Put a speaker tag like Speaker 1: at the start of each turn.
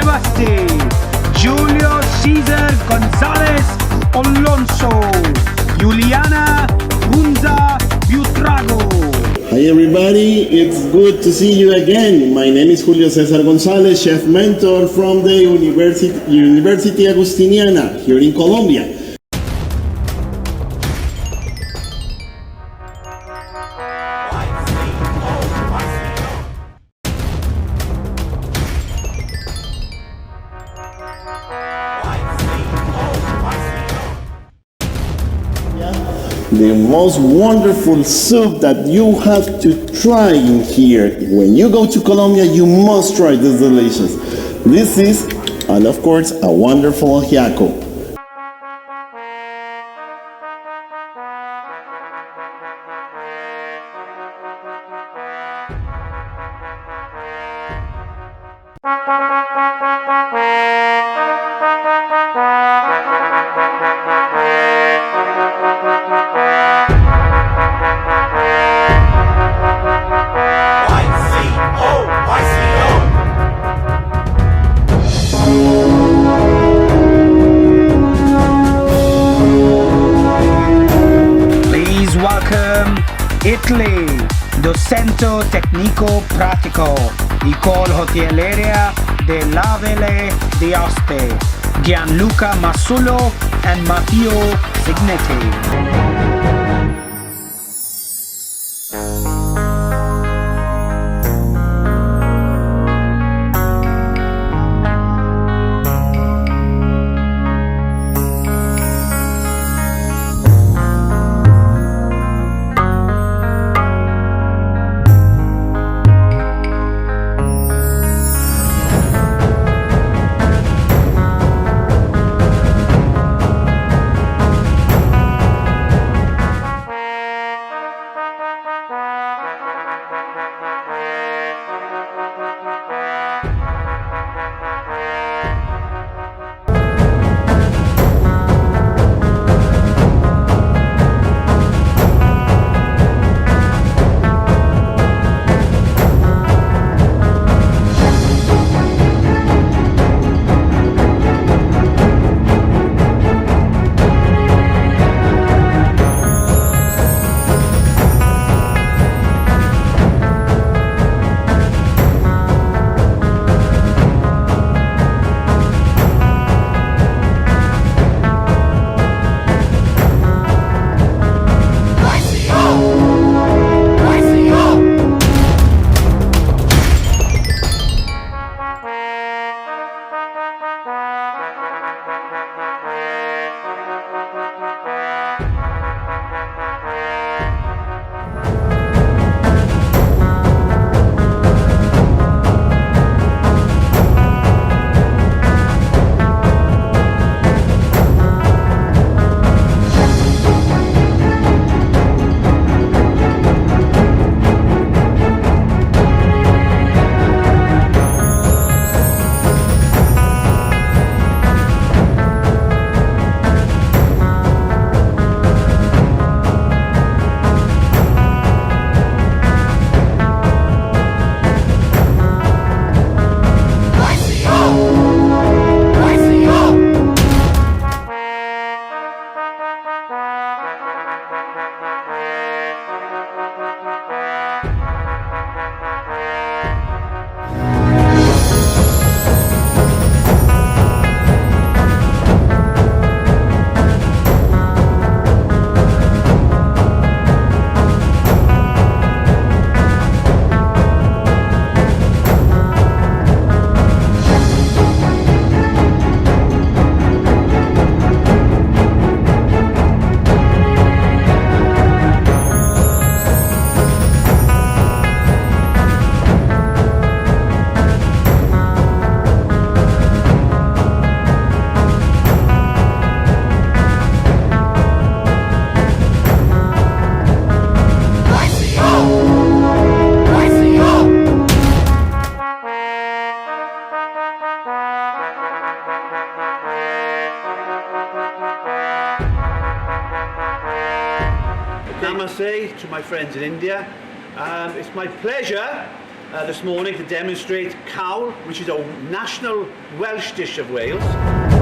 Speaker 1: Namaste, Julio Cesar Gonzalez Alonso, Juliana Bunza Butrago.
Speaker 2: Hi everybody, it's good to see you again. My name is Julio Cesar Gonzalez, chef mentor from the University Agustiniana here in Colombia. The most wonderful soup that you have to try in here. When you go to Colombia, you must try this delicious. This is, and of course, a wonderful ajiaco.
Speaker 1: Italy, Docente Tecnico Pratico, Ecole Hoteliera de la Valle d'Aoste, Gianluca Massullo and Matteo Signetti.
Speaker 3: Namaste to my friends in India. It's my pleasure this morning to demonstrate cawl, which is a national Welsh dish of Wales.